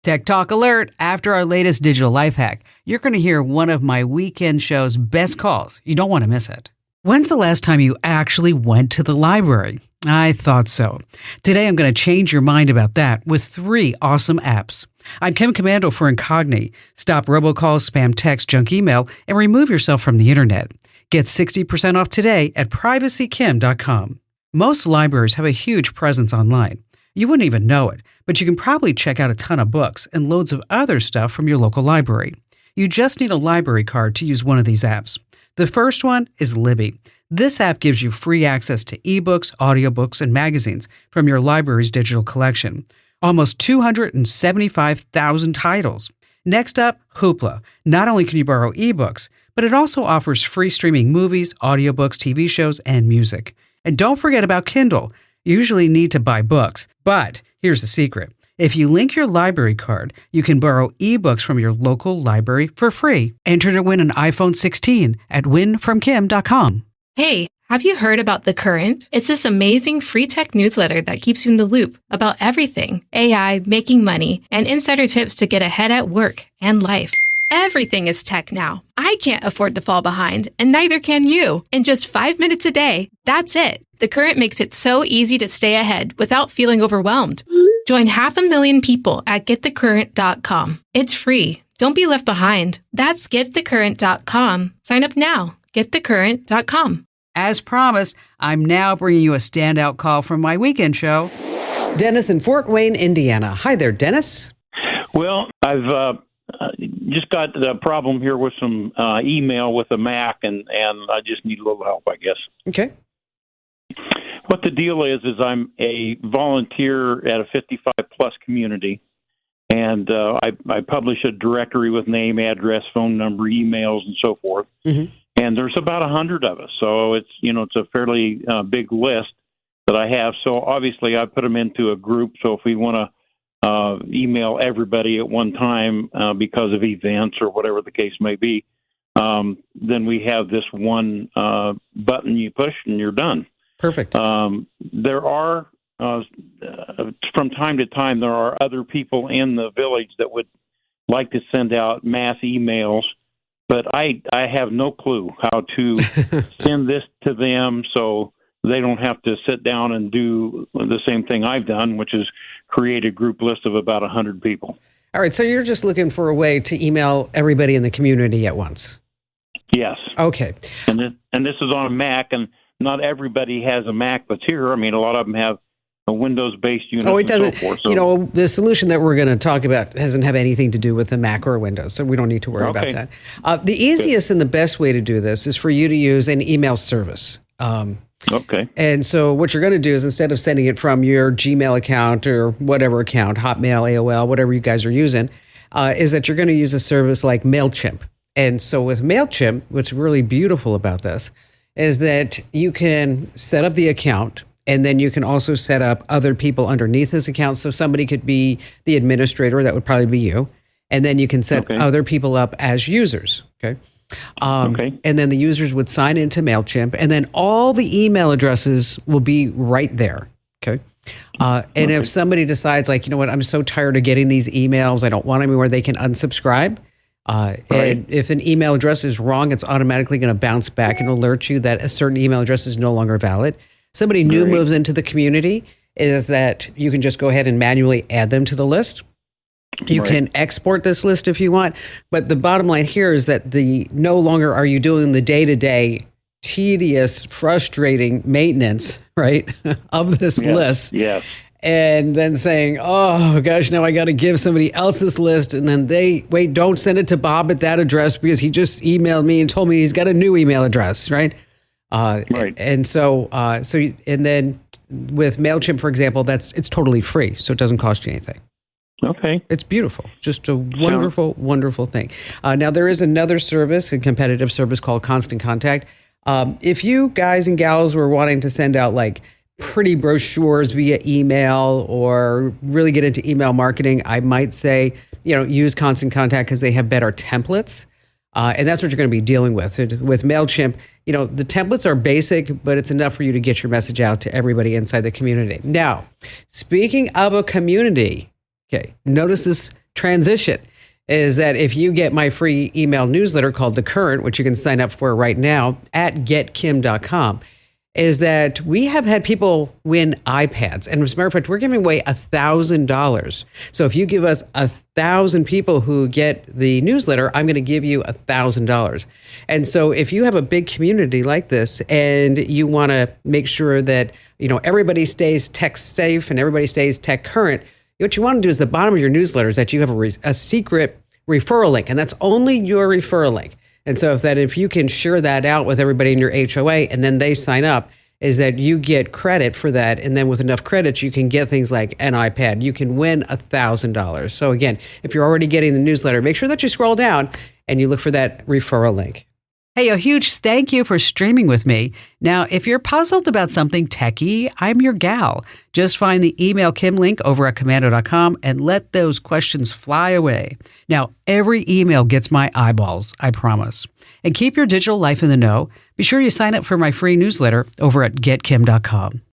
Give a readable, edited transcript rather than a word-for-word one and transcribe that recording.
Tech Talk Alert. After our latest digital life hack, you're going to hear one of my weekend show's best calls. You don't want to miss it. When's the last time you actually went to the library? I thought so. Today, I'm going to change your mind about that with 3 awesome apps. I'm Kim Commando for Incogni. Stop robocalls, spam text, junk email, and remove yourself from the internet. Get 60% off today at privacykim.com. Most libraries have a huge presence online. You wouldn't even know it, but you can probably check out a ton of books and loads of other stuff from your local library. You just need a library card to use one of these apps. The first one is Libby. This app gives you free access to eBooks, audiobooks, and magazines from your library's digital collection. Almost 275,000 titles. Next up, Hoopla. Not only can you borrow ebooks, but it also offers free streaming movies, audiobooks, TV shows, and music. And don't forget about Kindle. You usually need to buy books, but here's the secret. If you link your library card, you can borrow ebooks from your local library for free. Enter to win an iPhone 16 at winfromkim.com. Hey, have you heard about The Current? It's this amazing free tech newsletter that keeps you in the loop about everything: AI, making money, and insider tips to get ahead at work and life. Everything is tech now. I can't afford to fall behind, and neither can you. In just 5 minutes a day, that's it. The Current makes it so easy to stay ahead without feeling overwhelmed. Join 500,000 people at getthecurrent.com. It's free. Don't be left behind. That's getthecurrent.com. Sign up now. Getthecurrent.com. As promised, I'm now bringing you a standout call from my weekend show. Dennis in Fort Wayne, Indiana. Hi there, Dennis. Well, I've just got a problem here with some email with a Mac, and I just need a little help, I guess. Okay. What the deal is I'm a volunteer at a 55-plus community, and I publish a directory with name, address, phone number, emails, and so forth. Mm-hmm. And there's about 100 of us, so it's a fairly big list that I have. So obviously, I put them into a group. So if we want to email everybody at one time because of events or whatever the case may be, then we have this one button you push and you're done. Perfect. There are, from time to time, there are other people in the village that would like to send out mass emails, but I have no clue how to send this to them so they don't have to sit down and do the same thing I've done, which is create a group list of about 100 people. All right, so you're just looking for a way to email everybody in the community at once? Yes. Okay. And this is on a Mac, and not everybody has a Mac that's here. I mean, a lot of them have a Windows-based unit. Oh, it doesn't. And so forth, so. The solution that we're going to talk about doesn't have anything to do with the Mac or Windows, so we don't need to worry about that. The easiest and the best way to do this is for you to use an email service. Okay. And so what you're going to do is, instead of sending it from your Gmail account or whatever account, Hotmail, AOL, whatever you guys are using, is that you're going to use a service like MailChimp. And so with MailChimp, what's really beautiful about this is that you can set up the account, and then you can also set up other people underneath this account. So somebody could be the administrator, that would probably be you. And then you can set other people up as users. Okay. And then the users would sign into MailChimp, and then all the email addresses will be right there. Okay. And if somebody decides, like, you know what, I'm so tired of getting these emails, I don't want them anymore, they can unsubscribe. And if an email address is wrong, it's automatically going to bounce back and alert you that a certain email address is no longer valid. Somebody new moves into the community, is that you can just go ahead and manually add them to the list. You can export this list if you want, but the bottom line here is that no longer are you doing the day-to-day tedious, frustrating maintenance, right, of this list. Yeah. And then saying, oh gosh, now I got to give somebody else this list, and then don't send it to Bob at that address because he just emailed me and told me he's got a new email address, right? And and then with MailChimp, for example, it's totally free, so it doesn't cost you anything. Okay. It's beautiful. Just a wonderful, wonderful thing. Now, there is another service, a competitive service called Constant Contact. If you guys and gals were wanting to send out like pretty brochures via email or really get into email marketing, I might say, use Constant Contact because they have better templates. And that's what you're going to be dealing with. With MailChimp, the templates are basic, but it's enough for you to get your message out to everybody inside the community. Now, speaking of a community, okay, notice this transition is that if you get my free email newsletter called The Current, which you can sign up for right now at getkim.com, is that we have had people win iPads. And as a matter of fact, we're giving away $1,000. So if you give us 1,000 people who get the newsletter, I'm going to give you $1,000. And so if you have a big community like this and you want to make sure that, everybody stays tech safe and everybody stays tech current, what you want to do is the bottom of your newsletter is that you have a secret referral link, and that's only your referral link. And so if you can share that out with everybody in your HOA and then they sign up, is that you get credit for that. And then with enough credits, you can get things like an iPad. You can win $1,000. So again, if you're already getting the newsletter, make sure that you scroll down and you look for that referral link. Hey, a huge thank you for streaming with me. Now, if you're puzzled about something techie, I'm your gal. Just find the Email Kim link over at Komando.com and let those questions fly away. Now, every email gets my eyeballs, I promise. And keep your digital life in the know. Be sure you sign up for my free newsletter over at GetKim.com.